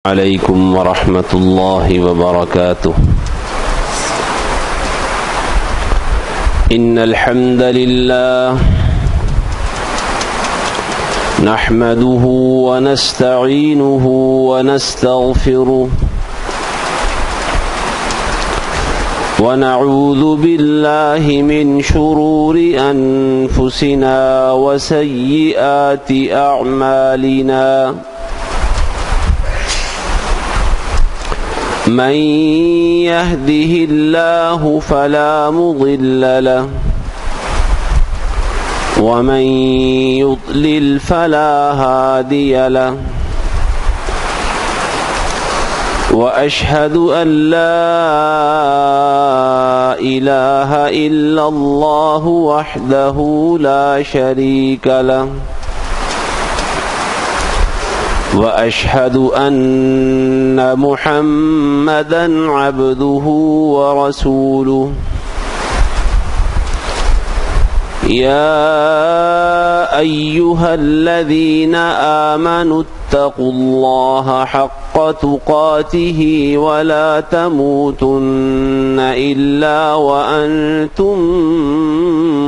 عليكم ورحمة الله وبركاته. إن الحمد لله نحمده ونستعينه ونستغفره ونعوذ بالله من شرور أنفسنا وسيئات أعمالنا. من يهده الله فلا مضل له ومن يضلل فلا هادي له، وأشهد أن لا إله إلا الله وحده لا شريك له، وأشهد أن محمدًا عبده ورسوله. يا أيها الذين آمنوا اتقوا الله حق تقاته ولا تموتن إلا وأنتم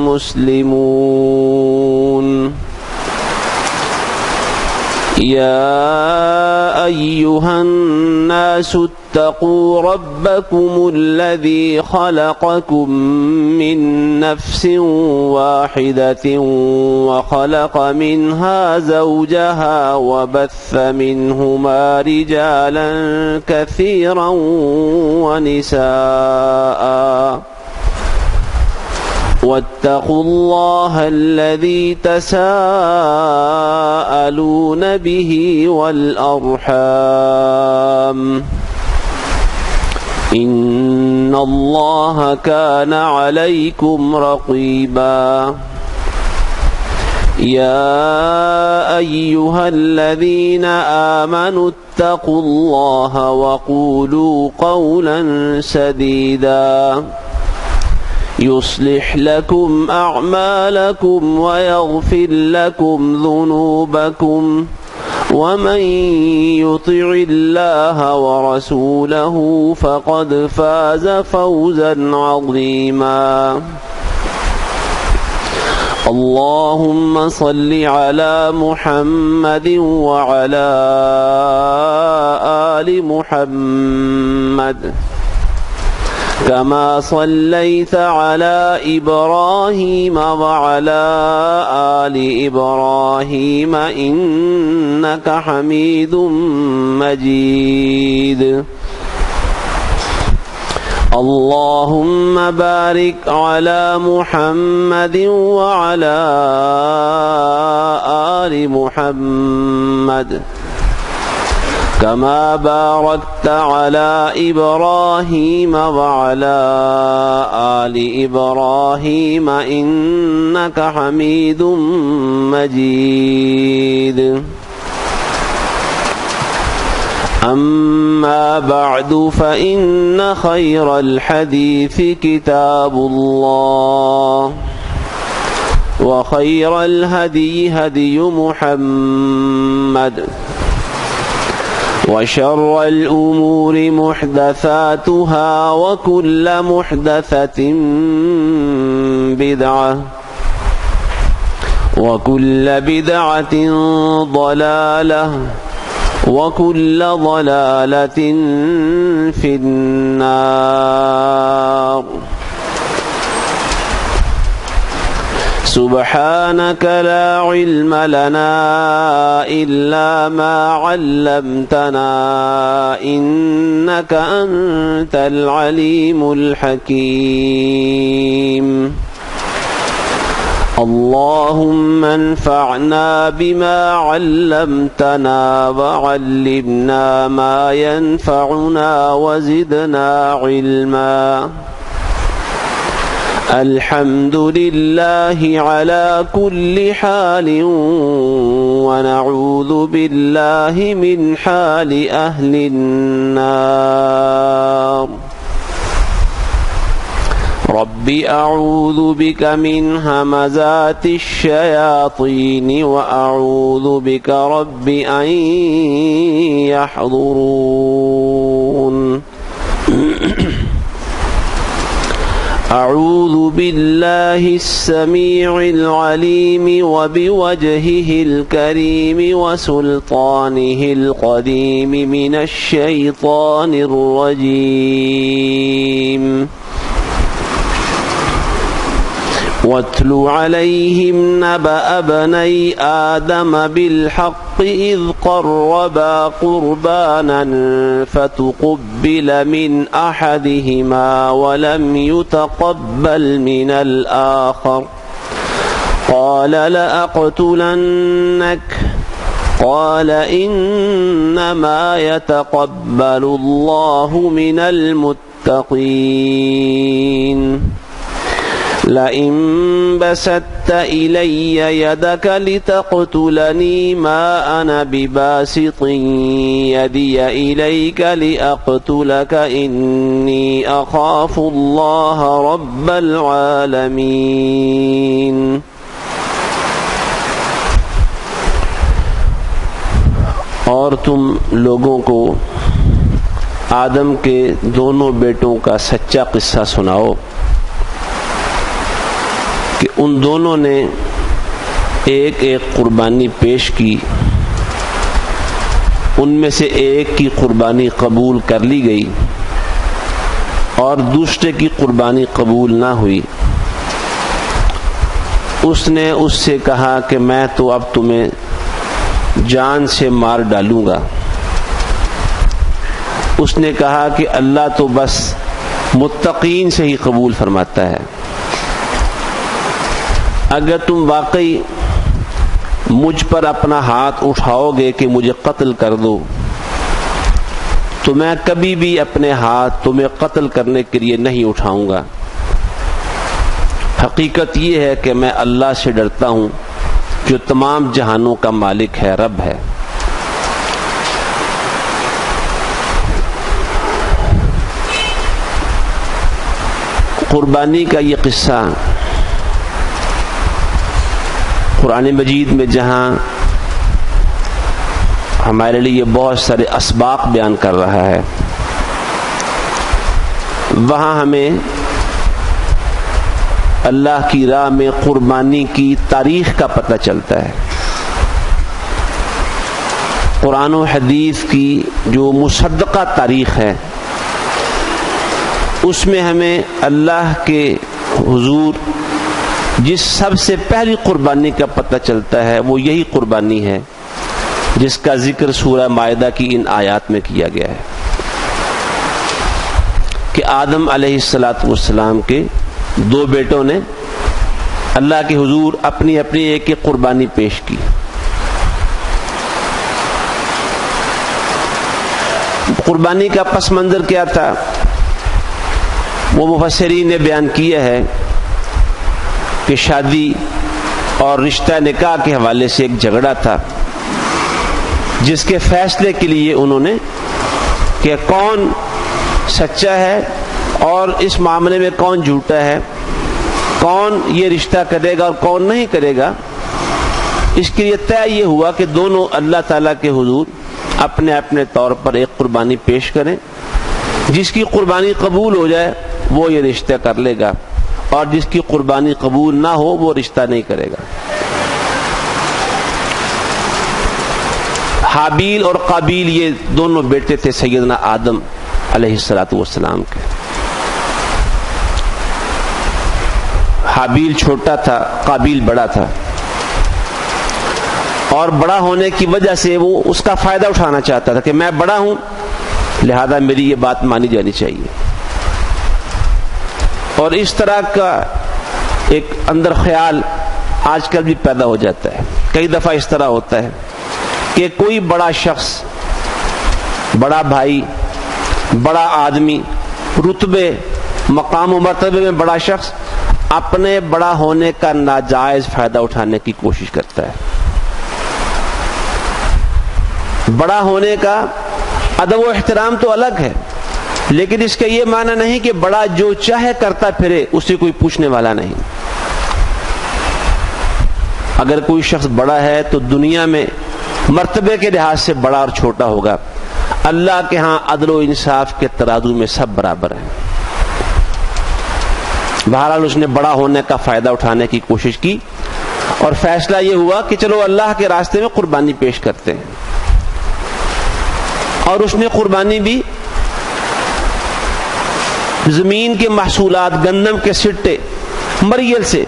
مسلمون. يا أيها الناس اتقوا ربكم الذي خلقكم من نفس واحدة وخلق منها زوجها وبث منهما رجالا كثيرا ونساء، واتقوا الله الذي تساءلون به والأرحام، إن الله كان عليكم رقيبا. يا أيها الذين آمنوا اتقوا الله وقولوا قولا سديدا يصلح لكم أعمالكم ويغفر لكم ذنوبكم، ومن يطع الله ورسوله فقد فاز فوزا عظيما. اللهم صل على محمد وعلى آل محمد كما صليت على إبراهيم وعلى آل إبراهيم إنك حميد مجيد. اللهم بارك على محمد وعلى آل محمد كما باركت على إبراهيم وعلى آل إبراهيم إنك حميد مجيد. أما بعد، فإن خير الحديث كتاب الله، وخير الهدي هدي محمد، وشر الأمور محدثاتها، وكل محدثة بدعة، وكل بدعة ضلالة، وكل ضلالة في النار. سبحانك لا علم لنا إلا ما علمتنا إنك أنت العليم الحكيم. اللهم انفعنا بما علمتنا وعلمنا ما ينفعنا وزدنا علما. الحمد لله على كل حال، ونعوذ بالله من حال أهل النار. رب أعوذ بك من همزات الشياطين وأعوذ بك رب أن يحضرون أعوذ بالله السميع العليم وبوجهه الكريم وسلطانه القديم من الشيطان الرجيم واتل عليهم نبأ ابني آدم بالحق إذ قربا قربانا فتقبل من أحدهما ولم يتقبل من الآخر قال لأقتلنك قال إنما يتقبل الله من المتقين لئن بسطت إلي يدك لتقتلني ما أنا بباسط يدي إليك لأقتلك إني أخاف الله رب العالمين اور تم لوگوں کو آدم کے دونوں بیٹوں کا سچا قصہ سناؤ کہ ان دونوں نے ایک ایک قربانی پیش کی، ان میں سے ایک کی قربانی قبول کر لی گئی اور دوسرے کی قربانی قبول نہ ہوئی۔ اس نے اس سے کہا کہ میں تو اب تمہیں جان سے مار ڈالوں گا۔ اس نے کہا کہ اللہ تو بس متقین سے ہی قبول فرماتا ہے، اگر تم واقعی مجھ پر اپنا ہاتھ اٹھاؤ گے کہ مجھے قتل کر دو تو میں کبھی بھی اپنے ہاتھ تمہیں قتل کرنے کے لیے نہیں اٹھاؤں گا۔ حقیقت یہ ہے کہ میں اللہ سے ڈرتا ہوں جو تمام جہانوں کا مالک ہے، رب ہے۔ قربانی کا یہ قصہ قرآن مجید میں جہاں ہمارے لیے بہت سارے اسباق بیان کر رہا ہے، وہاں ہمیں اللہ کی راہ میں قربانی کی تاریخ کا پتہ چلتا ہے۔ قرآن و حدیث کی جو مصدقہ تاریخ ہے اس میں ہمیں اللہ کے حضور جس سب سے پہلی قربانی کا پتہ چلتا ہے وہ یہی قربانی ہے جس کا ذکر سورہ مائدہ کی ان آیات میں کیا گیا ہے کہ آدم علیہ السلام کے دو بیٹوں نے اللہ کے حضور اپنی اپنی ایک ایک قربانی پیش کی۔ قربانی کا پس منظر کیا تھا وہ مفسرین نے بیان کیا ہے کہ شادی اور رشتہ نکاح کے حوالے سے ایک جھگڑا تھا جس کے فیصلے کے لیے انہوں نے کہ کون سچا ہے اور اس معاملے میں کون جھوٹا ہے، کون یہ رشتہ کرے گا اور کون نہیں کرے گا، اس کے لیے طے یہ ہوا کہ دونوں اللہ تعالیٰ کے حضور اپنے اپنے طور پر ایک قربانی پیش کریں، جس کی قربانی قبول ہو جائے وہ یہ رشتہ کر لے گا اور جس کی قربانی قبول نہ ہو وہ رشتہ نہیں کرے گا۔ حابیل اور قابیل یہ دونوں بیٹے تھے سیدنا آدم علیہ السلام کے۔ حابیل چھوٹا تھا، قابیل بڑا تھا، اور بڑا ہونے کی وجہ سے وہ اس کا فائدہ اٹھانا چاہتا تھا کہ میں بڑا ہوں لہذا میری یہ بات مانی جانی چاہیے، اور اس طرح کا ایک اندر خیال آج کل بھی پیدا ہو جاتا ہے۔ کئی دفعہ اس طرح ہوتا ہے کہ کوئی بڑا شخص، بڑا بھائی، بڑا آدمی، رتبے مقام و مرتبے میں بڑا شخص اپنے بڑا ہونے کا ناجائز فائدہ اٹھانے کی کوشش کرتا ہے۔ بڑا ہونے کا ادب و احترام تو الگ ہے، لیکن اس کا یہ معنی نہیں کہ بڑا جو چاہے کرتا پھرے، اسے کوئی پوچھنے والا نہیں۔ اگر کوئی شخص بڑا ہے تو دنیا میں مرتبے کے لحاظ سے بڑا اور چھوٹا ہوگا، اللہ کے ہاں عدل و انصاف کے ترازو میں سب برابر ہیں۔ بہرحال اس نے بڑا ہونے کا فائدہ اٹھانے کی کوشش کی اور فیصلہ یہ ہوا کہ چلو اللہ کے راستے میں قربانی پیش کرتے ہیں، اور اس نے قربانی بھی زمین کے محصولات، گندم کے سٹے، مریل سے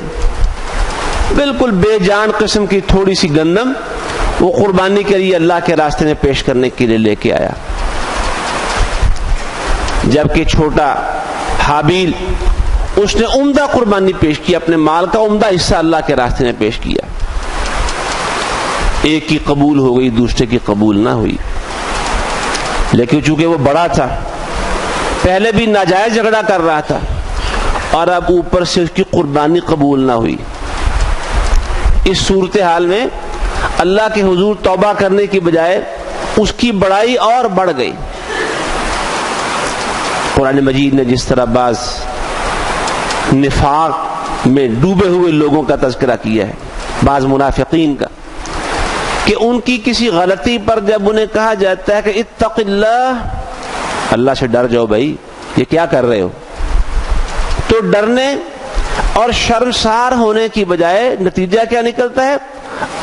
بالکل بے جان قسم کی تھوڑی سی گندم وہ قربانی کے لیے اللہ کے راستے میں پیش کرنے کے لیے لے کے آیا، جبکہ چھوٹا حابیل اس نے عمدہ قربانی پیش کی، اپنے مال کا عمدہ حصہ اللہ کے راستے میں پیش کیا۔ ایک کی قبول ہو گئی، دوسرے کی قبول نہ ہوئی، لیکن چونکہ وہ بڑا تھا، پہلے بھی ناجائز جھگڑا کر رہا تھا، اور اب اوپر سے اس کی قربانی قبول نہ ہوئی۔ اس صورتحال میں اللہ کے حضور توبہ کرنے کی بجائے اس کی بڑائی اور بڑھ گئی۔ قرآن مجید نے جس طرح بعض نفاق میں ڈوبے ہوئے لوگوں کا تذکرہ کیا ہے، بعض منافقین کا، کہ ان کی کسی غلطی پر جب انہیں کہا جاتا ہے کہ اتق اللہ سے ڈر جاؤ بھائی، یہ کیا کر رہے ہو، تو ڈرنے اور شرمسار ہونے کی بجائے نتیجہ کیا نکلتا ہے؟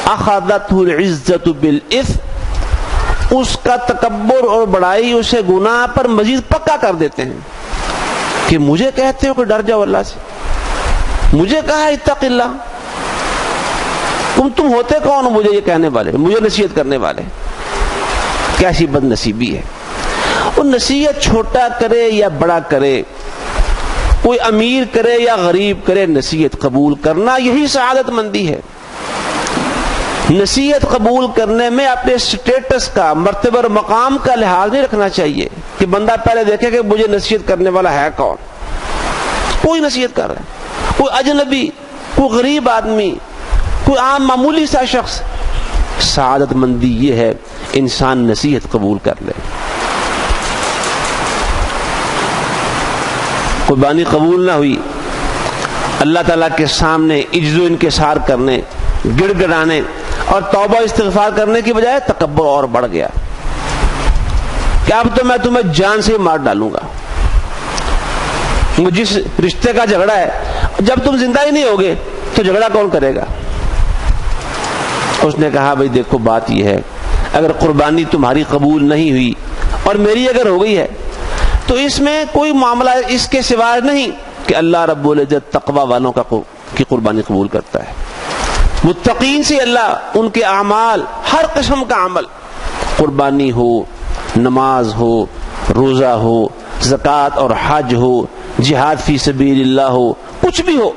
اخذتہ العزت بالاثم، اس کا تکبر اور بڑائی اسے گناہ پر مزید پکا کر دیتے ہیں کہ مجھے کہتے ہو کہ ڈر جاؤ اللہ سے، مجھے کہا اتق اللہ، تم ہوتے کون ہو مجھے یہ کہنے والے، مجھے نصیحت کرنے والے؟ کیسی بد نصیبی ہے۔ وہ نصیحت چھوٹا کرے یا بڑا کرے، کوئی امیر کرے یا غریب کرے، نصیحت قبول کرنا یہی سعادت مندی ہے۔ نصیحت قبول کرنے میں اپنے سٹیٹس کا، مرتبہ اور مقام کا لحاظ نہیں رکھنا چاہیے کہ بندہ پہلے دیکھے کہ مجھے نصیحت کرنے والا ہے کون، کوئی نصیحت کر رہا ہے، کوئی اجنبی، کوئی غریب آدمی، کوئی عام معمولی سا شخص۔ سعادت مندی یہ ہے انسان نصیحت قبول کر لے۔ قربانی قبول نہ ہوئی، اللہ تعالیٰ کے سامنے عجز و انکسار کرنے، گڑ گڑانے اور توبہ استغفار کرنے کی بجائے تکبر اور بڑھ گیا کہ اب تو میں تمہیں جان سے مار ڈالوں گا۔ جس رشتے کا جھگڑا ہے، جب تم زندہ ہی نہیں ہوگے تو جھگڑا کون کرے گا؟ اس نے کہا بھائی دیکھو بات یہ ہے، اگر قربانی تمہاری قبول نہیں ہوئی اور میری اگر ہو گئی ہے تو اس میں کوئی معاملہ اس کے سوا نہیں کہ اللہ رب العزت تقوی والوں کی قربانی قبول کرتا ہے۔ متقین سے اللہ ان کے اعمال، ہر قسم کا عمل، قربانی ہو، نماز ہو، روزہ ہو، زکوٰۃ اور حج ہو، جہاد فی سبیل اللہ ہو، کچھ بھی ہو،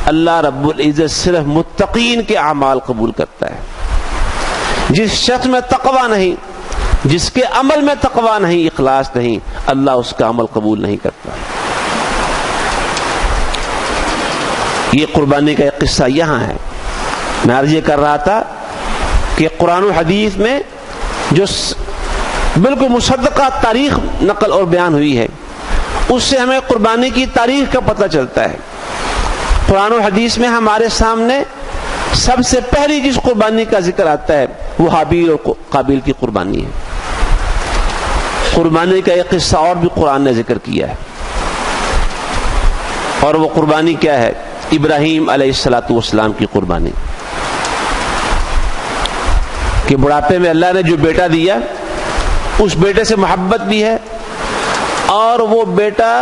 اللہ رب العزت صرف متقین کے اعمال قبول کرتا ہے۔ جس شخص میں تقوی نہیں، جس کے عمل میں تقوی نہیں، اخلاص نہیں، اللہ اس کا عمل قبول نہیں کرتا۔ یہ قربانی کا ایک قصہ یہاں ہے۔ میں عرض یہ کر رہا تھا کہ قرآن و حدیث میں جو بالکل مصدقہ تاریخ نقل اور بیان ہوئی ہے، اس سے ہمیں قربانی کی تاریخ کا پتہ چلتا ہے۔ قرآن و حدیث میں ہمارے سامنے سب سے پہلی جس قربانی کا ذکر آتا ہے وہ حابیل اور قابیل کی قربانی ہے۔ قربانی کا ایک قصہ اور بھی قرآن نے ذکر کیا ہے، اور وہ قربانی کیا ہے؟ ابراہیم علیہ السلام کی قربانی، کہ بڑھاپے میں اللہ نے جو بیٹا دیا اس بیٹے سے محبت بھی ہے، اور وہ بیٹا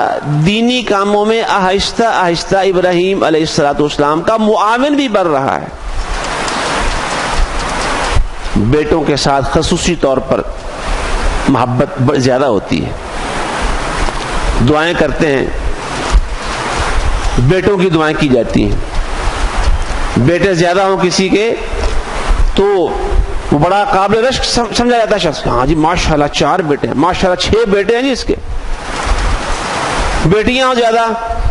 دینی کاموں میں آہستہ آہستہ ابراہیم علیہ السلام کا معاون بھی بن رہا ہے۔ بیٹوں کے ساتھ خصوصی طور پر محبت زیادہ ہوتی ہے، دعائیں کرتے ہیں، بیٹوں کی دعائیں کی جاتی ہیں۔ بیٹے زیادہ ہوں کسی کے تو وہ بڑا قابل رشک سمجھا جاتا ہے شخص، ہاں جی ماشاءاللہ 4 بیٹے ہیں، ماشاءاللہ 6 بیٹے ہیں جی اس کے۔ بیٹیاں ہوں زیادہ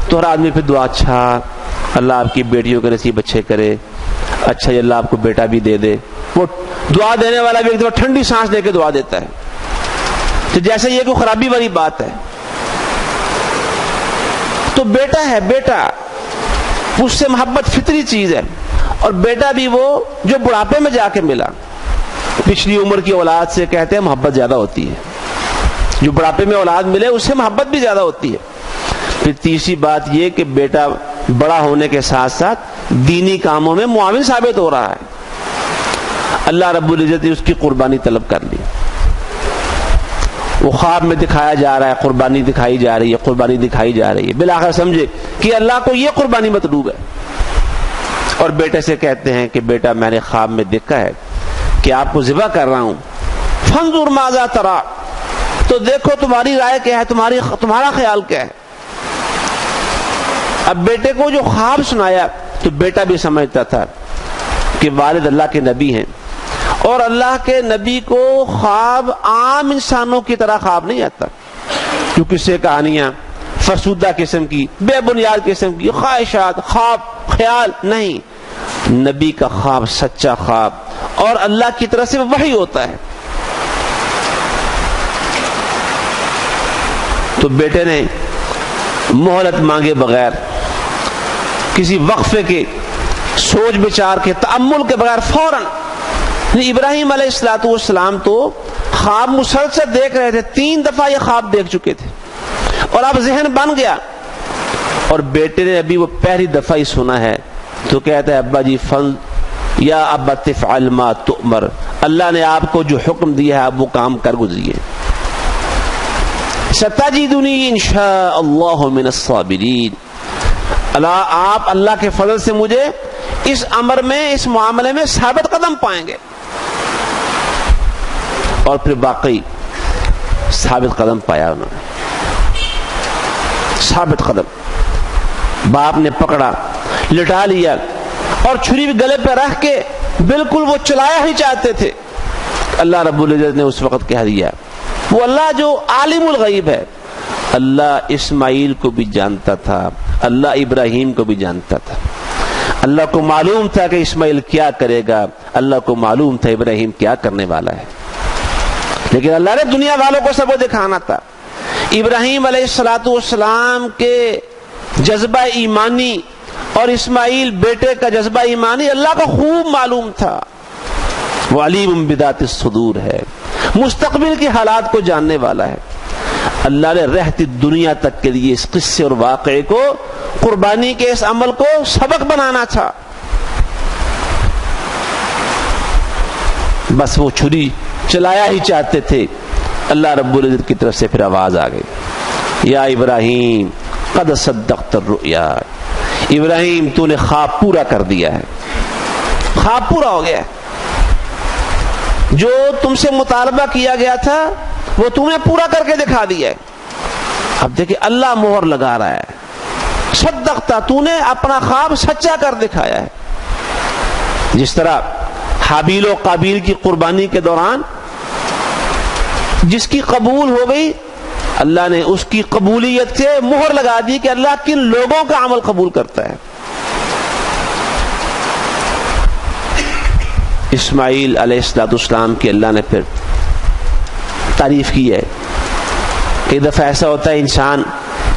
تو ہر آدمی پھر دعا، اچھا اللہ آپ کی بیٹیوں کے نصیب اچھے کرے، اچھا اللہ آپ کو بیٹا بھی دے دے۔ وہ دعا دینے والا بھی ایک دفعہ ٹھنڈی سانس لے کے دعا دیتا ہے، تو جیسے یہ کوئی خرابی والی بات ہے۔ تو بیٹا ہے، بیٹا اس سے محبت فطری چیز ہے، اور بیٹا بھی وہ جو بڑھاپے میں جا کے ملا. پچھلی عمر کی اولاد سے کہتے ہیں محبت زیادہ ہوتی ہے، جو بڑھاپے میں اولاد ملے اس سے محبت بھی زیادہ ہوتی ہے. پھر تیسری بات یہ کہ بیٹا بڑا ہونے کے ساتھ ساتھ دینی کاموں میں معاون ثابت ہو رہا ہے. اللہ رب العزت نے اس کی قربانی طلب کر لی. وہ خواب میں دکھایا جا رہا ہے، قربانی دکھائی جا رہی ہے، قربانی دکھائی جا رہی ہے. بالآخر سمجھے کہ اللہ کو یہ قربانی مطلوب ہے، اور بیٹے سے کہتے ہیں کہ بیٹا میں نے خواب میں دیکھا ہے کہ آپ کو ذبح کر رہا ہوں، فانظر ماذا ترى، تو دیکھو تمہاری رائے کیا ہے، تمہارا خیال کیا ہے. اب بیٹے کو جو خواب سنایا تو بیٹا بھی سمجھتا تھا کہ والد اللہ کے نبی ہیں، اور اللہ کے نبی کو خواب عام انسانوں کی طرح خواب نہیں آتا. جو قصے کہانیاں فرسودہ قسم کی، بے بنیاد قسم کی خواہشات، خواب خیال نہیں. نبی کا خواب سچا خواب، اور اللہ کی طرف سے وحی ہوتا ہے. تو بیٹے نے مہلت مانگے بغیر، کسی وقفے کے، سوچ بچار کے، تأمل کے بغیر فوراً، ابراہیم علیہ السلام تو خواب مسلسل دیکھ رہے تھے، 3 دفعہ یہ خواب دیکھ چکے تھے، اور اب ذہن بن گیا. اور بیٹے نے ابھی وہ پہلی دفعہ ہی سنا ہے تو کہتا ہے ابا جی یا ابا تفعل ما تؤمر، اللہ نے آپ کو جو حکم دیا ہے آپ وہ کام کر گزریے. ستجدنی انشاء اللہ من الصابرین، آپ اللہ کے فضل سے مجھے اس امر میں، اس معاملے میں ثابت قدم پائیں گے. اور پھر باقی ثابت قدم پایا انہوں نے، ثابت قدم. باپ نے پکڑا، لٹا لیا، اور چھری بھی گلے پہ رکھ کے بالکل وہ چلایا ہی چاہتے تھے. اللہ رب العزت نے اس وقت کہہ دیا، وہ اللہ جو عالم الغیب ہے، اللہ اسماعیل کو بھی جانتا تھا، اللہ ابراہیم کو بھی جانتا تھا. اللہ کو معلوم تھا کہ اسماعیل کیا کرے گا، اللہ کو معلوم تھا ابراہیم کیا کرنے والا ہے. لیکن اللہ نے دنیا والوں کو سب کو دکھانا تھا. ابراہیم علیہ السلام کے جذبہ ایمانی اور اسماعیل بیٹے کا جذبہ ایمانی اللہ کو خوب معلوم تھا. وہ علیم بذات الصدور ہے، مستقبل کے حالات کو جاننے والا ہے. اللہ نے رہتی دنیا تک کے لیے اس قصے اور واقعے کو، قربانی کے اس عمل کو سبق بنانا تھا. بس وہ چھری چلایا ہی چاہتے تھے. اللہ رب العزت کی طرف سے پھر آواز آ گئی، یا ابراہیم قد صدقت الرؤیا، ابراہیم تو نے خواب پورا کر دیا ہے، خواب پورا ہو گیا ہے. جو تم سے مطالبہ کیا گیا تھا وہ تم نے پورا کر کے دکھا دیا ہے. اب دیکھیں اللہ مہر لگا رہا ہے، صدقتا، تو نے اپنا خواب سچا کر دکھایا ہے. جس طرح حابیل و قابیل کی قربانی کے دوران جس کی قبول ہو گئی، اللہ نے اس کی قبولیت سے مہر لگا دی کہ اللہ کن لوگوں کا عمل قبول کرتا ہے. اسماعیل علیہ السلام کی اللہ نے پھر تعریف کی ہے. ایک دفعہ ایسا ہوتا ہے انسان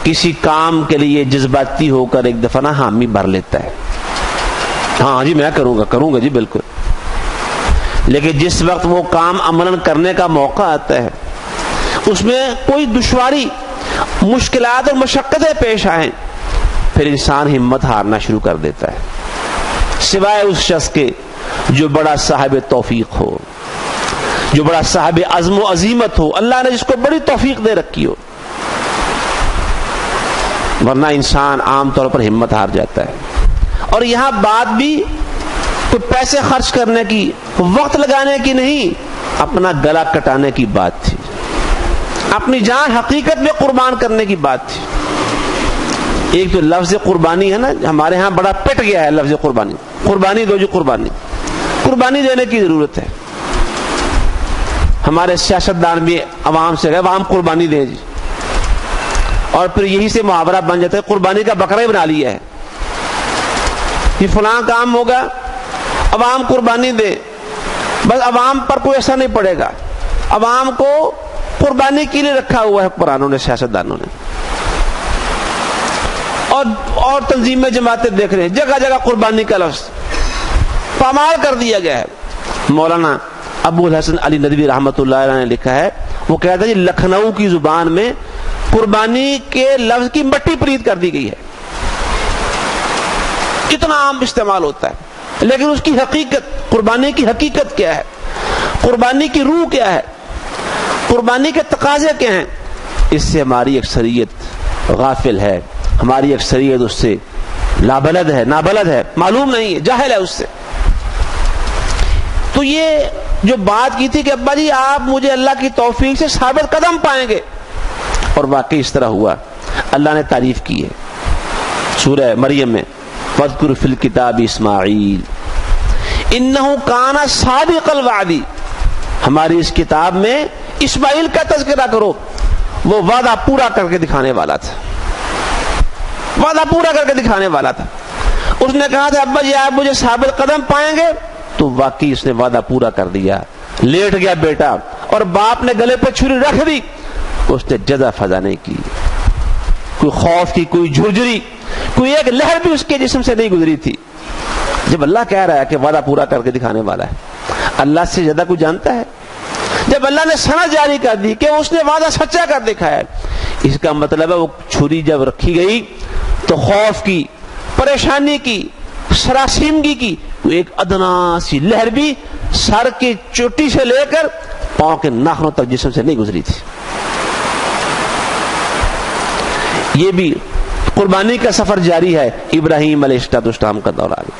کسی کام کے لیے جذباتی ہو کر ایک دفعہ نا حامی بھر لیتا ہے، ہاں جی میں کروں گا جی بالکل. لیکن جس وقت وہ کام عملاً کرنے کا موقع آتا ہے، اس میں کوئی دشواری، مشکلات اور مشقتیں پیش آئیں، پھر انسان ہمت ہارنا شروع کر دیتا ہے، سوائے اس شخص کے جو بڑا صاحب توفیق ہو، جو بڑا صاحب عزم و عزیمت ہو، اللہ نے جس کو بڑی توفیق دے رکھی ہو. ورنہ انسان عام طور پر ہمت ہار جاتا ہے. اور یہاں بات بھی کوئی پیسے خرچ کرنے کی، وقت لگانے کی نہیں، اپنا گلا کٹانے کی بات تھی، اپنی جان حقیقت میں قربان کرنے کی بات تھی. ایک تو لفظ قربانی ہے نا، ہمارے ہاں بڑا پٹ گیا ہے لفظ قربانی. قربانی دو جی، قربانی دینے کی ضرورت ہے. ہمارے سیاستدان بھی عوام سے عوام قربانی دیں جی، اور پھر یہی سے محاورہ بن جاتا ہے، قربانی کا بکرا ہی بنا لیا ہے. یہ فلاں کام ہوگا، عوام قربانی دے، بس عوام پر کوئی اثر نہیں پڑے گا. عوام کو قربانی کے لیے رکھا ہوا ہے قرآنوں نے، سیاستدانوں نے. اور تنظیمیں جماعتیں دیکھ رہے ہیں، جگہ جگہ قربانی کا لفظ پامال کر دیا گیا ہے۔ مولانا ابو الحسن علی ندوی رحمۃ اللہ علیہ نے لکھا ہے، وہ کہتا ہے لکھنؤ کی زبان میں قربانی کے لفظ کی مٹی پرید کر دی گئی ہے، اتنا عام استعمال ہوتا ہے، لیکن اس کی حقیقت، قربانی کی حقیقت کیا ہے، قربانی کی روح کیا ہے، قربانی کے تقاضے کیا ہیں، اس سے ہماری اکثریت غافل ہے، ہماری اکثریت اس سے نابلد ہے، معلوم نہیں ہے، جاہل ہے اس سے۔ تو یہ جو بات کی تھی کہ ابا جی آپ مجھے اللہ کی توفیق سے ثابت قدم پائیں گے، اور واقعی اس طرح ہوا۔ اللہ نے تعریف کی ہے سورہ مریم میں، وَاذْكُرْ فِي الْكِتَابِ اسماعیل إِنَّهُ كَانَ صَادِقَ الْوَعْدِ، ہماری اس کتاب میں اسماعیل کا تذکرہ کرو، وہ وعدہ پورا کر کے دکھانے والا تھا، وعدہ پورا کر کے دکھانے والا تھا۔ اس نے کہا تھا ابا جی آپ مجھے ثابت قدم پائیں گے، تو واقعی اس نے وعدہ پورا کر دیا، لیٹ گیا بیٹا اور باپ نے گلے پہ چھری رکھ دی، اس نے جزا فضا نہیں کی، کوئی خوف کی کوئی جھرجری، کوئی ایک لہر بھی اس کے جسم سے نہیں گزری تھی۔ جب اللہ کہہ رہا ہے کہ وعدہ پورا کر کے دکھانے والا ہے، اللہ سے زیادہ کوئی جانتا ہے؟ جب اللہ نے سند جاری کر دی کہ اس نے وعدہ سچا کر دکھایا ہے، اس کا مطلب ہے وہ چھری جب رکھی گئی تو خوف کی، پریشانی کی، سراسیمگی کی کوئی ایک ادنا سی لہر بھی سر کی چوٹی سے لے کر پاؤں کے ناخنوں تک جسم سے نہیں گزری تھی۔ یہ بھی قربانی کا سفر جاری ہے ابراہیم علیہ السلام کا دور آ گیا۔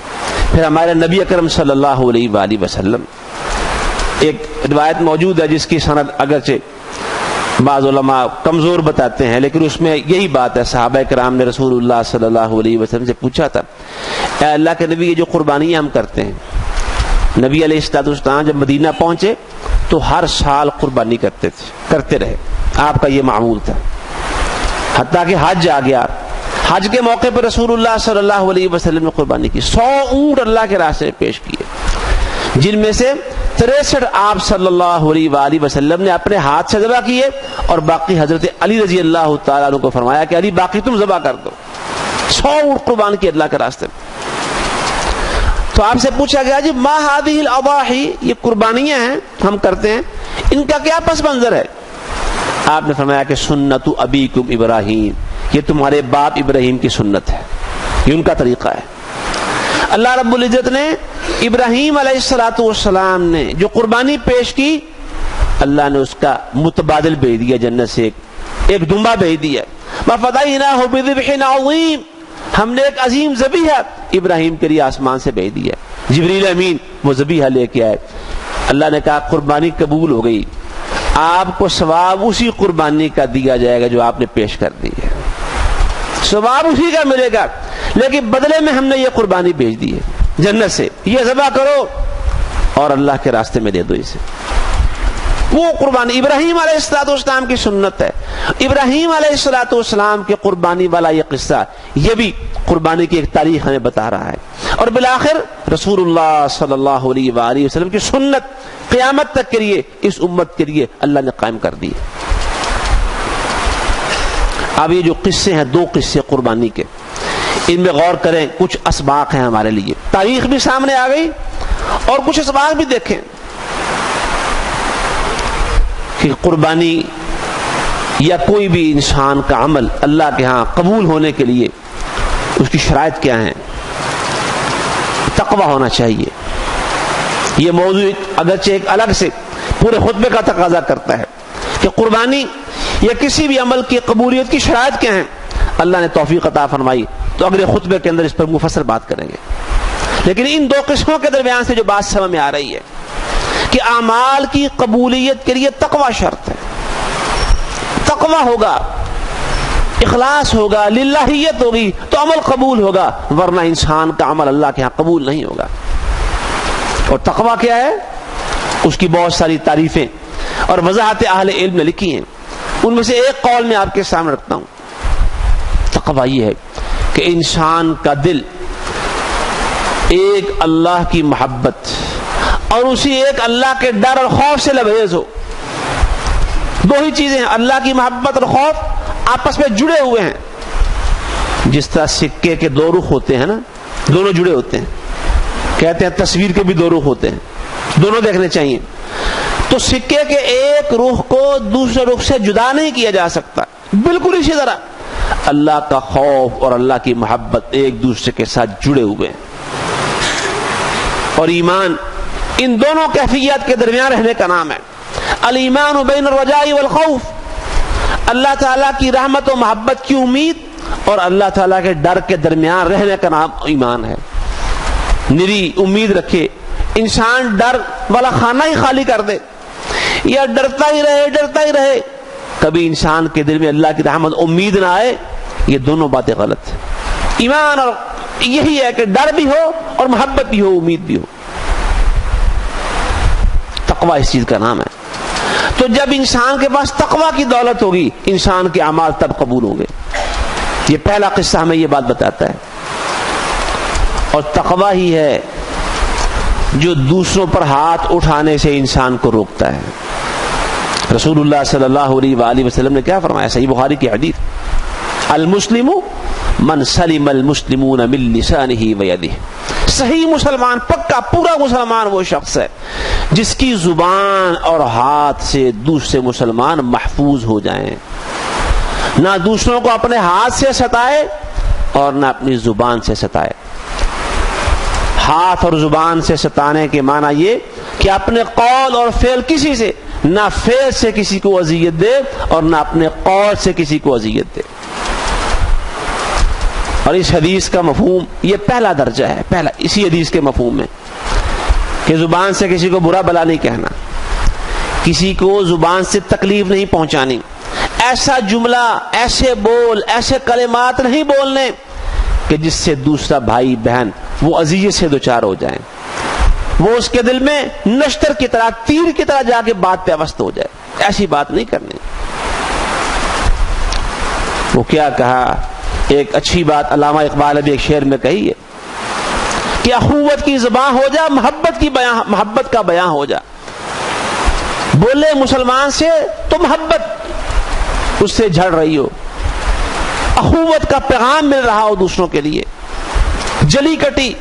پھر ہمارے نبی اکرم صلی اللہ علیہ وآلہ وسلم، ایک روایت موجود ہے جس کی سند اگرچہ بعض علماء کمزور بتاتے ہیں، لیکن اس میں یہی بات ہے، صحابہ کرام نے رسول اللہ صلی اللہ علیہ وسلم سے پوچھا تھا، اے اللہ کے نبی یہ جو قربانیاں ہم کرتے ہیں، نبی علیہ السلام جب مدینہ پہنچے تو ہر سال قربانی کرتے رہے، آپ کا یہ معمول تھا، حتیٰ کہ حج آ گیا، حج کے موقع پر رسول اللہ صلی اللہ علیہ وسلم نے قربانی کی، 100 اونٹ اللہ کے راستے میں پیش کیے، جن میں سے 63 آپ صلی اللہ علیہ وآلہ وسلم نے اپنے ہاتھ سے ذبح کیے، اور باقی حضرت علی رضی اللہ تعالیٰ عنہ کو فرمایا کہ علی باقی تم ذبح کر دو۔ 100 اونٹ قربان کیے اللہ کے راستے میں۔ تو آپ سے پوچھا گیا جی ما هذه الاضاحی، یہ قربانیاں ہیں ہم کرتے ہیں، ان کا کیا پس منظر ہے؟ آپ نے فرمایا کہ سنت ابیکم ابراہیم، یہ تمہارے باپ ابراہیم کی سنت ہے، یہ ان کا طریقہ ہے۔ اللہ رب العزت نے ابراہیم علیہ السلام نے جو قربانی پیش کی، اللہ نے اس کا متبادل بھیج دیا، جنت سے ایک دمبا بھیج دیا، وَفَدَيْنَاهُ بِذِبْحٍ عَظِيمٍ، ہم نے ایک عظیم ذبیحہ ابراہیم کے لیے آسمان سے بھیج دیا، جبریل امین وہ ذبیحہ لے کے آئے، اللہ نے کہا قربانی قبول ہو گئی، آپ کو ثواب اسی قربانی کا دیا جائے گا جو آپ نے پیش کر دی ہے، ثواب اسی کا ملے گا، لیکن بدلے میں ہم نے یہ قربانی بھیج دی ہے جنت سے، یہ ذبح کرو اور اللہ کے راستے میں دے دو اسے۔ وہ قربانی ابراہیم علیہ السلام کی سنت ہے۔ ابراہیم علیہ السلام کے قربانی والا یہ قصہ، یہ بھی قربانی کی ایک تاریخ ہمیں بتا رہا ہے، اور بالآخر رسول اللہ صلی اللہ علیہ وآلہ وسلم کی سنت قیامت تک کے لیے اس امت کے لیے اللہ نے قائم کر دی۔ اب یہ جو قصے ہیں، 2 قصے قربانی کے، ان میں غور کریں، کچھ اسباق ہیں ہمارے لیے، تاریخ بھی سامنے آ گئی اور کچھ اسباق بھی دیکھیں کہ قربانی یا کوئی بھی انسان کا عمل اللہ کے ہاں قبول ہونے کے لیے اس کی شرائط کیا ہیں۔ تقوی ہونا چاہیے، یہ موضوع اگرچہ ایک الگ سے پورے خطبے کا تقاضا کرتا ہے کہ قربانی یا کسی بھی عمل کی قبولیت کی شرائط کیا ہیں۔ اللہ نے توفیق عطا فرمائی تو اگلے خطبے کے اندر اس پر مفصل بات کریں گے، لیکن ان 2 قسموں کے درمیان سے جو بات سمجھ میں آ رہی ہے کہ اعمال کی قبولیت کے لیے تقوی شرط ہے، تقوی ہوگا، اخلاص ہوگا، للہیت ہوگی تو عمل قبول ہوگا، ورنہ انسان کا عمل اللہ کے ہاں قبول نہیں ہوگا۔ اور تقوی کیا ہے، اس کی بہت ساری تعریفیں اور وضاحت اہل علم نے لکھی ہیں، ان میں سے ایک قول میں آپ کے سامنے رکھتا ہوں۔ تقوی یہ ہے کہ انسان کا دل ایک اللہ کی محبت اور اسی ایک اللہ کے ڈر اور خوف سے لبریز ہو۔ 2 ہی چیزیں ہیں، اللہ کی محبت اور خوف آپس میں جڑے ہوئے ہیں، جس طرح سکے کے دو رخ ہوتے ہیں نا، دونوں جڑے ہوتے ہیں، کہتے ہیں تصویر کے بھی دو رخ ہوتے ہیں، دونوں دیکھنے چاہیے، تو سکے کے ایک رخ کو دوسرے رخ سے جدا نہیں کیا جا سکتا، بالکل اسی طرح اللہ کا خوف اور اللہ کی محبت ایک دوسرے کے ساتھ جڑے ہوئے ہیں، اور ایمان ان دونوں کیفیت کے درمیان رہنے کا نام ہے۔ الایمان بین الرجاء والخوف، اللہ تعالیٰ کی رحمت و محبت کی امید اور اللہ تعالیٰ کے ڈر کے درمیان رہنے کا نام ایمان ہے۔ نری امید رکھے، انسان ڈر والا خانہ ہی خالی کر دے، یا ڈرتا ہی رہے، کبھی انسان کے دل میں اللہ کی رحمت امید نہ آئے، یہ دونوں باتیں غلط ہیں۔ ایمان اور یہی ہے کہ ڈر بھی ہو اور محبت بھی ہو، امید بھی ہو۔ تقوی اس چیز کا نام ہے۔ تو جب انسان کے پاس تقوی کی دولت ہوگی، انسان کے اعمال تب قبول ہوں گے۔ یہ پہلا قصہ ہمیں یہ بات بتاتا ہے، اور تقوی ہی ہے جو دوسروں پر ہاتھ اٹھانے سے انسان کو روکتا ہے۔ رسول اللہ صلی اللہ علیہ وآلہ وسلم نے کیا فرمایا؟ صحیح بخاری کی حدیث، المسلم من سلم المسلمون من لسانہ ویدہ، صحیح مسلمان، پکا پورا مسلمان وہ شخص ہے جس کی زبان اور ہاتھ سے دوسرے مسلمان محفوظ ہو جائیں، نہ دوسروں کو اپنے ہاتھ سے ستائے اور نہ اپنی زبان سے ستائے۔ ہاتھ اور زبان سے ستانے کے معنی یہ کہ اپنے قول اور فعل کسی سے، نہ فعل سے کسی کو اذیت دے اور نہ اپنے قول سے کسی کو اذیت دے۔ اور اس حدیث کا مفہوم یہ پہلا درجہ ہے، پہلا اسی حدیث کے مفہوم میں کہ زبان سے کسی کو برا بلا نہیں کہنا، کسی کو زبان سے تکلیف نہیں پہنچانی، ایسا جملہ، ایسے بول، ایسے کلمات نہیں بولنے کہ جس سے دوسرا بھائی بہن وہ اذیت سے دوچار ہو جائیں، وہ اس کے دل میں نشتر کی طرح، تیر کی طرح جا کے بات پہ اوست ہو جائے، ایسی بات نہیں کرنی۔ وہ کیا کہا، ایک اچھی بات علامہ اقبال نے بھی ایک شعر میں کہی ہے کہ اخوت کی زبان ہو جا، محبت کا بیان ہو جا، بولے مسلمان سے تو محبت اس سے جھڑ رہی ہو، اخوت کا پیغام مل رہا ہو دوسروں کے لیے، جلی کٹی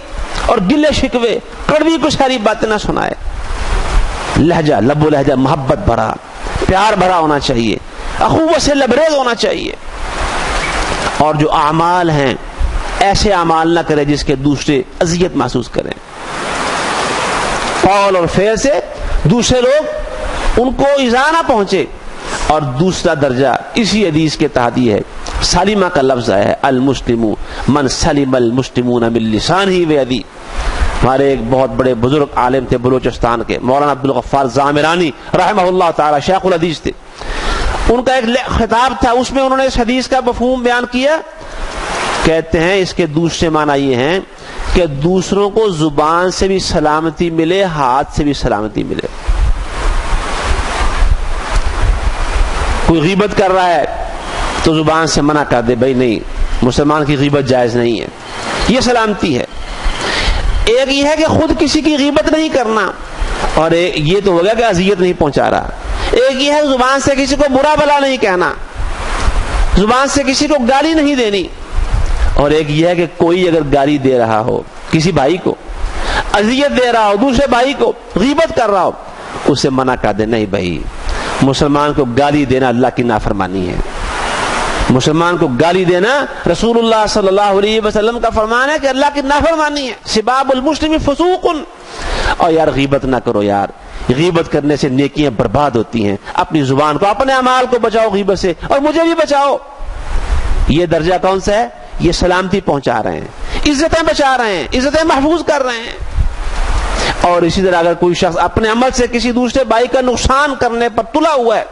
اور گلے شکوے، کڑوی کو ساری باتیں نہ سنائے، لہجہ، لب و لہجہ محبت بھرا، پیار بھرا ہونا چاہیے، اخوت سے لبریز ہونا چاہیے۔ اور جو اعمال ہیں ایسے اعمال نہ کرے جس کے دوسرے اذیت محسوس کریں، قول اور فعل سے دوسرے لوگ ان کو ایذا نہ پہنچے۔ اور دوسرا درجہ اسی حدیث کے تحت یہ ہے، سالمہ کا لفظ ہے، المسلم من سلم المسلمون من لسانہ ویدہ۔ ہمارے ایک بہت بڑے بزرگ عالم تھے بلوچستان کے، مولانا عبدالغفار زامرانی رحمہ اللہ تعالی، شیخ الحدیث تھے، ان کا ایک خطاب تھا، اس میں انہوں نے اس حدیث کا مفہوم بیان کیا، کہتے ہیں اس کے دوسرے معنی یہ ہیں کہ دوسروں کو زبان سے بھی سلامتی ملے، ہاتھ سے بھی سلامتی ملے۔ کوئی غیبت کر رہا ہے تو زبان سے منع کر دے، بھائی نہیں، مسلمان کی غیبت جائز نہیں ہے، یہ سلامتی ہے۔ ایک یہ ہے کہ خود کسی کی غیبت نہیں کرنا، اور یہ تو ہو گیا کہ اذیت نہیں پہنچا رہا۔ ایک یہ ہے زبان سے کسی کو برا بلا نہیں کہنا، زبان سے کسی کو گالی نہیں دینی، اور ایک یہ ہے کہ کوئی اگر گالی دے رہا ہو، کسی بھائی کو اذیت دے رہا ہو، دوسرے بھائی کو غیبت کر رہا ہو، اسے منع کر دے، نہیں بھائی، مسلمان کو گالی دینا اللہ کی نافرمانی ہے، مسلمان کو گالی دینا رسول اللہ صلی اللہ علیہ وسلم کا فرمان ہے کہ اللہ کی نافرمانی ہے، سباب المسلم فسوق۔ اور یار غیبت نہ کرو یار، غیبت کرنے سے نیکیاں برباد ہوتی ہیں، اپنی زبان کو، اپنے اعمال کو بچاؤ غیبت سے، اور مجھے بھی بچاؤ۔ یہ درجہ کون سا ہے؟ یہ سلامتی پہنچا رہے ہیں، عزتیں بچا رہے ہیں، عزتیں محفوظ کر رہے ہیں۔ اور اسی طرح اگر کوئی شخص اپنے عمل سے کسی دوسرے بھائی کا نقصان کرنے پر تلا ہوا ہے،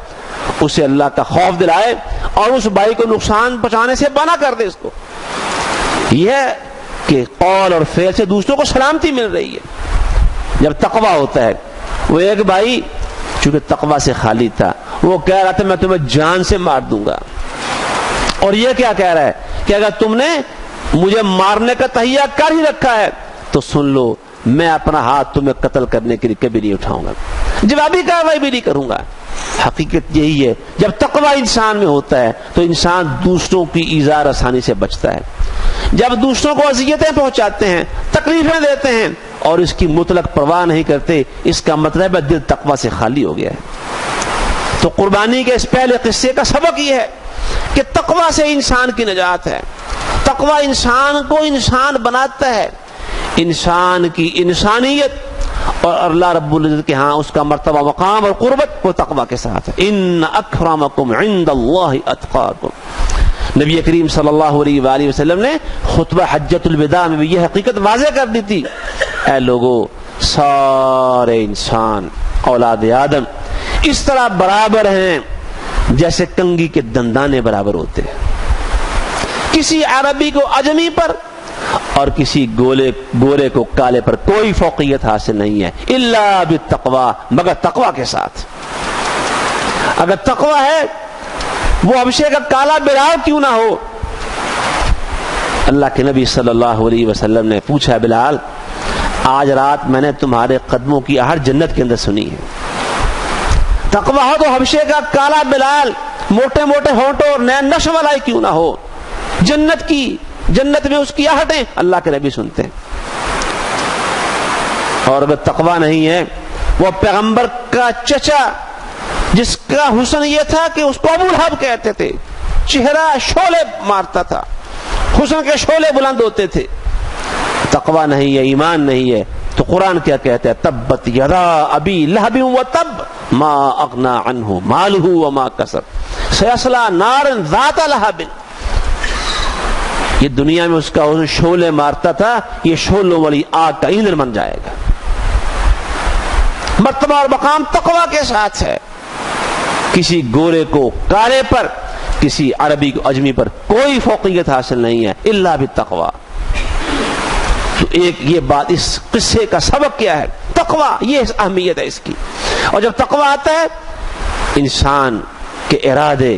اسے اللہ کا خوف دلائے اور اس بھائی کو نقصان پہنچانے سے منع کر دے، اس کو یہ ہے کہ قول اور فعل سے دوسروں کو سلامتی مل رہی ہے جب تقوی ہوتا ہے۔ وہ ایک بھائی چونکہ تقوی سے خالی تھا، وہ کہہ رہا تھا میں تمہیں جان سے مار دوں گا، اور یہ کیا کہہ رہا ہے کہ اگر تم نے مجھے مارنے کا تہیہ کر ہی رکھا ہے تو سن لو، میں اپنا ہاتھ تمہیں قتل کرنے کے لیے کبھی نہیں اٹھاؤں گا، جوابی کارروائی بھی نہیں کروں گا۔ حقیقت یہی ہے، جب تقوی انسان میں ہوتا ہے تو انسان دوسروں کی ایذا آسانی سے بچتا ہے. جب دوسروں کو اذیتیں پہنچاتے ہیں، تکلیفیں دیتے ہیں اور اس کی مطلق پرواہ نہیں کرتے، اس کا مطلب ہے دل تقوی سے خالی ہو گیا ہے. تو قربانی کے اس پہلے قصے کا سبق یہ ہے کہ تقوی سے انسان کی نجات ہے. تقوی انسان کو انسان بناتا ہے، انسان کی انسانیت اور اللہ رب العزت کے ہاں اس کا مرتبہ مقام اور قربت کو تقوی کے ساتھ ہے. ان اکرمکم عند اللہ اتقاکم. نبی کریم صلی اللہ علیہ وآلہ وسلم نے خطبہ حجۃ الوداع میں بھی یہ حقیقت واضح کر دی تھی، اے لوگو سارے انسان اولاد آدم اس طرح برابر ہیں جیسے کنگھی کے دندانے برابر ہوتے ہیں. کسی عربی کو اجمی پر اور کسی گورے کو کالے پر کوئی فوقیت حاصل نہیں ہے الا بالتقوی، مگر تقوی کے ساتھ. اگر تقوی ہے وہ حبشے کا کالا بلال کیوں نہ ہو. اللہ کے نبی صلی اللہ علیہ وسلم نے پوچھا، بلال آج رات میں نے تمہارے قدموں کی آہٹ جنت کے اندر سنی ہے. تقوی ہو تو حبشے کا کالا بلال موٹے موٹے ہونٹوں اور نین نش والا کیوں نہ ہو، جنت میں اس کی آہٹیں اللہ کے نبی سنتے ہیں. اور اگر تقوی نہیں ہے، وہ پیغمبر کا چچا جس کا حسن یہ تھا کہ اس کو ابو لہب کہتے تھے، چہرہ شعلے مارتا تھا، حسن کے شعلے بلند ہوتے تھے. تقوی نہیں ہے، ایمان نہیں ہے، تو قرآن کیا کہتا ہے؟ تبت یدا ابی لہب وتب ما اغنی عنہ مالہ وما کسب سیصلی نارا ذات لہب. یہ دنیا میں اس کا شعلے مارتا تھا، یہ شعلوں والی آگ کا ایندھن بن جائے گا. مرتبہ اور مقام تقوی کے ساتھ ہے. کسی گورے کو کالے پر، کسی عربی کو اجمی پر کوئی فوقیت حاصل نہیں ہے الا بالتقوی. تو ایک یہ بات، اس قصے کا سبق کیا ہے؟ تقوی، یہ اہمیت ہے اس کی. اور جب تقوی آتا ہے انسان کے ارادے،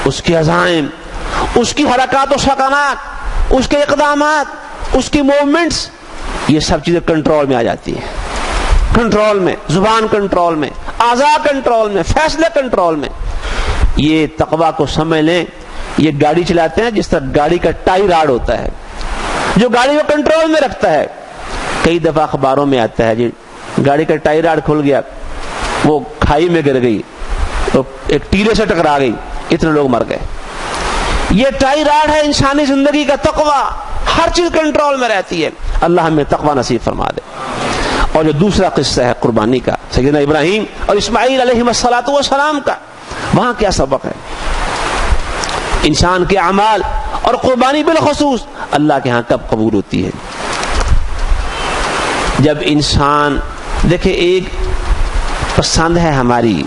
اس کے عزائم، اس کی حرکات و سکنات، اس کے اقدامات، اس کی موومنٹس، یہ سب چیزیں کنٹرول میں آ جاتی ہیں. کنٹرول میں، زبان کنٹرول میں، اعضاء کنٹرول میں، فیصلے کنٹرول میں. یہ تقوی کو سمجھ لیں. یہ گاڑی چلاتے ہیں جس طرح گاڑی کا ٹائی راڈ ہوتا ہے جو گاڑی کو کنٹرول میں رکھتا ہے. کئی دفعہ اخباروں میں آتا ہے جی گاڑی کا ٹائی راڈ کھل گیا، وہ کھائی میں گر گئی، تو ایک ٹیلے سے ٹکرا گئی، اتنے لوگ مر گئے. یہ ٹائی راڈ ہے انسانی زندگی کا تقوی. ہر چیز کنٹرول میں رہتی ہے. اللہ ہمیں تقوی نصیب فرما دے. اور جو دوسرا قصہ ہے قربانی کا، سیدنا ابراہیم اور اسماعیل علیہ السلام کا، وہاں کیا سبق ہے؟ انسان کے اعمال اور قربانی بالخصوص اللہ کے ہاں کب قبول ہوتی ہے؟ جب انسان دیکھیں، ایک پسند ہے ہماری،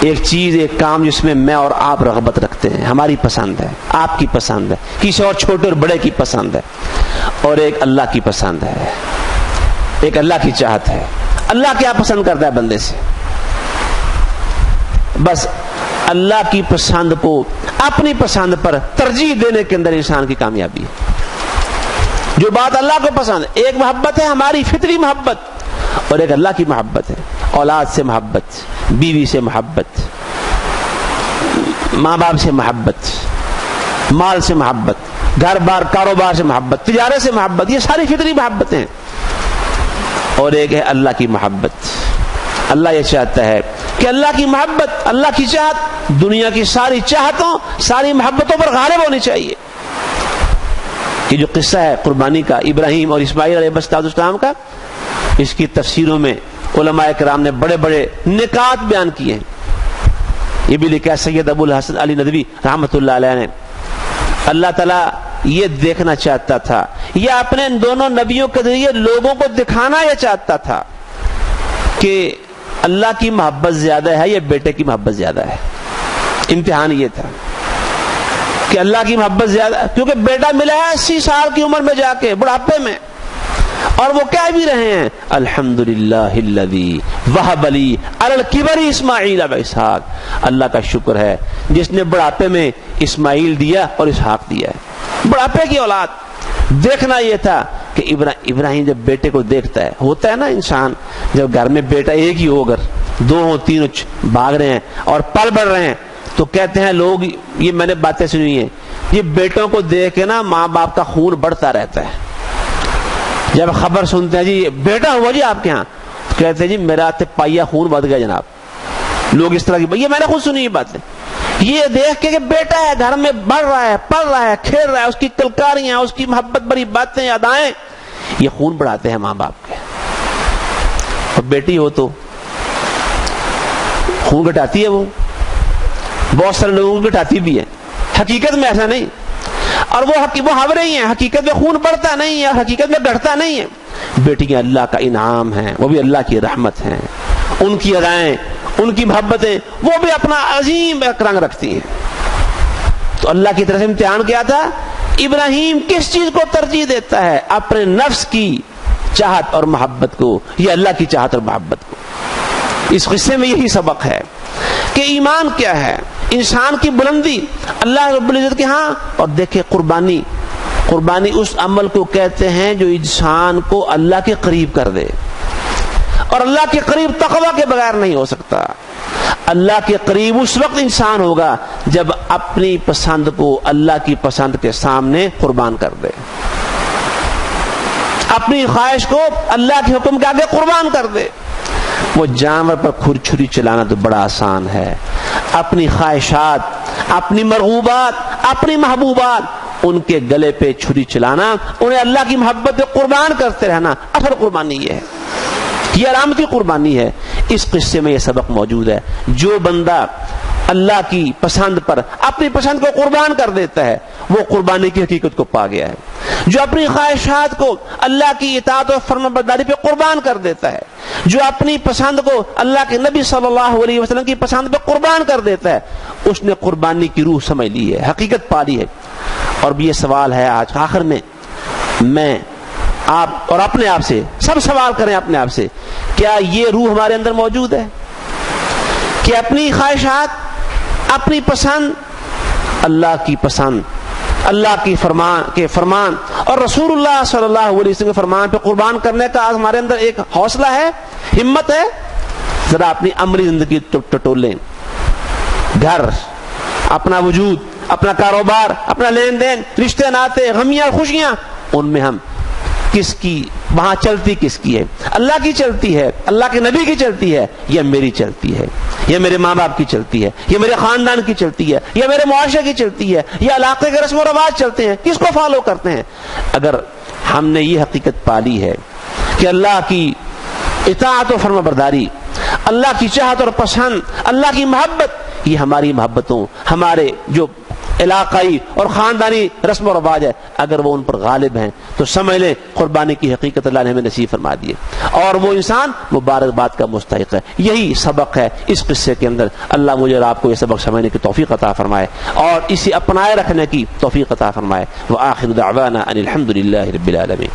ایک چیز، ایک کام جس میں میں اور آپ رغبت رکھتے ہیں، ہماری پسند ہے، آپ کی پسند ہے، کسی اور چھوٹے اور بڑے کی پسند ہے، اور ایک اللہ کی پسند ہے، ایک اللہ کی چاہت ہے. اللہ کیا پسند کرتا ہے بندے سے؟ بس اللہ کی پسند کو اپنی پسند پر ترجیح دینے کے اندر انسان کی کامیابی ہے. جو بات اللہ کو پسند ہے، ایک محبت ہے ہماری فطری محبت، اور ایک اللہ کی محبت ہے. اولاد سے محبت، بیوی سے محبت، ماں باپ سے محبت، مال سے محبت، گھر بار کاروبار سے محبت، تجارت سے محبت، یہ ساری فطری محبتیں ہیں. اور ایک ہے اللہ کی محبت. اللہ یہ چاہتا ہے کہ اللہ کی محبت، اللہ کی چاہت دنیا کی ساری چاہتوں، ساری محبتوں پر غالب ہونی چاہیے. یہ جو قصہ ہے قربانی کا، ابراہیم اور اسماعیل علیہ السلام کا، اس کی تفسیروں میں علماء کرام نے بڑے بڑے نکات بیان کیے ہیں. یہ بھی لکھا سید ابو الحسن علی ندوی رحمۃ اللہ علیہ نے. اللہ تعالیٰ یہ دیکھنا چاہتا تھا، یہ اپنے ان دونوں نبیوں کے ذریعے لوگوں کو دکھانا یہ چاہتا تھا کہ اللہ کی محبت زیادہ ہے یا بیٹے کی محبت زیادہ ہے. امتحان یہ تھا کہ اللہ کی محبت زیادہ، کیونکہ بیٹا ملا ہے 80 سال کی عمر میں جا کے، بڑھاپے میں، اور وہ کہہ بھی رہے ہیں الحمدللہ الذی وہب لی علی الکبر اسماعیل و اسحاق. اللہ کا شکر ہے جس نے بڑھاپے میں اسماعیل دیا اور اسحاق دیا ہے. بڑھاپے کی اولاد. دیکھنا یہ تھا کہ ابراہیم جب بیٹے کو دیکھتا ہے، ہوتا ہے نا انسان جب گھر میں بیٹا ایک ہی ہو، اگر دو ہوں تین بھاگ رہے ہیں اور پل بڑھ رہے ہیں تو کہتے ہیں لوگ, یہ میں نے باتیں سنی ہیں, یہ بیٹوں کو دیکھ کے نا ماں باپ کا خون بڑھتا رہتا ہے. جب خبر سنتے ہیں جی بیٹا ہوا جی آپ کے ہاں, کہتے ہیں جی میرا تپائیا خون بڑھ گیا جناب. لوگ اس طرح کی, یہ میں نے خود سنی یہ باتیں, یہ دیکھ کے کہ بیٹا ہے گھر میں بڑھ رہا ہے, پڑھ رہا ہے, کھیل رہا ہے, اس کی کلکاریاں, اس کی محبت بڑی باتیں, ادائیں, یہ خون بڑھاتے ہیں ماں باپ کے. اور بیٹی ہو تو خون گھٹاتی ہے, وہ بہت سارے لوگوں کو گھٹاتی بھی ہے, حقیقت میں ایسا نہیں. اور وہ حاورے ہی ہیں, حقیقت میں خون بڑھتا نہیں ہے, حقیقت میں گھٹتا نہیں ہے. بیٹیاں اللہ کا انعام ہیں, وہ بھی اللہ کی رحمت ہیں. ان کی ادائیں, ان کی محبتیں, وہ بھی اپنا عظیم رنگ رکھتی ہیں. تو اللہ کی طرف سے امتحان کیا تھا, ابراہیم کس چیز کو ترجیح دیتا ہے, اپنے نفس کی چاہت اور محبت کو یا اللہ کی چاہت اور محبت کو. اس قصے میں یہی سبق ہے کہ ایمان کیا ہے, انسان کی بلندی اللہ رب العزت کے ہاں. اور دیکھیں قربانی اس عمل کو کہتے ہیں جو انسان کو اللہ کے قریب کر دے, اور اللہ کے قریب تقوی کے بغیر نہیں ہو سکتا. اللہ کے قریب اس وقت انسان ہوگا جب اپنی پسند کو اللہ کی پسند کے سامنے قربان کر دے, اپنی خواہش کو اللہ کے حکم کے آگے قربان کر دے. وہ جانور پر چھری چلانا تو بڑا آسان ہے, اپنی خواہشات, اپنی مرغوبات, اپنی محبوبات, ان کے گلے پہ چھری چلانا, انہیں اللہ کی محبت پہ قربان کرتے رہنا, اصل قربانی یہ ہے, یہ علامتی قربانی ہے. اس قصے میں یہ سبق موجود ہے. جو بندہ اللہ کی پسند پر اپنی پسند کو قربان کر دیتا ہے وہ قربانی کی حقیقت کو پا گیا ہے. جو اپنی خواہشات کو اللہ کی اطاعت اور فرمانبرداری پہ قربان کر دیتا ہے, جو اپنی پسند کو اللہ کے نبی صلی اللہ علیہ وسلم کی پسند پہ قربان کر دیتا ہے, اس نے قربانی کی روح سمجھ لی ہے, حقیقت پا لی ہے. اور بھی یہ سوال ہے آج آخر میں آپ اور اپنے آپ سے سب سوال کریں اپنے آپ سے, کیا یہ روح ہمارے اندر موجود ہے کہ اپنی خواہشات, اپنی پسند, اللہ کی پسند, اللہ کی فرمان اور رسول اللہ صلی اللہ علیہ وسلم کے فرمان پہ قربان کرنے کا آج ہمارے اندر ایک حوصلہ ہے, ہمت ہے؟ ذرا اپنی عملی زندگی ٹٹولیں, گھر, اپنا وجود, اپنا کاروبار, اپنا لین دین, رشتے ناتے, غمیاں خوشیاں, ان میں ہم کس کی وہاں چلتی کس کی ہے؟ اللہ کی چلتی ہے, اللہ کے نبی کی چلتی ہے, یا میری چلتی ہے, یا میرے ماں باپ کی چلتی ہے, یا میرے خاندان کی چلتی ہے, یا میرے معاشرے کی چلتی ہے, یا علاقے کے رسم و رواج چلتے ہیں, کس کو فالو کرتے ہیں؟ اگر ہم نے یہ حقیقت پالی ہے کہ اللہ کی اطاعت و فرما برداری, اللہ کی چاہت اور پسند, اللہ کی محبت, یہ ہماری محبتوں, ہمارے جو علاقائی اور خاندانی رسم و رواج ہے, اگر وہ ان پر غالب ہیں تو سمجھ لیں قربانی کی حقیقت اللہ نے ہمیں نصیب فرما دی ہے, اور وہ انسان مبارکباد کا مستحق ہے. یہی سبق ہے اس قصے کے اندر. اللہ مجھے اور آپ کو یہ سبق سمجھنے کی توفیق عطا فرمائے اور اسے اپنائے رکھنے کی توفیق عطا فرمائے. وآخر دعوانا ان الحمد للہ رب العالمین.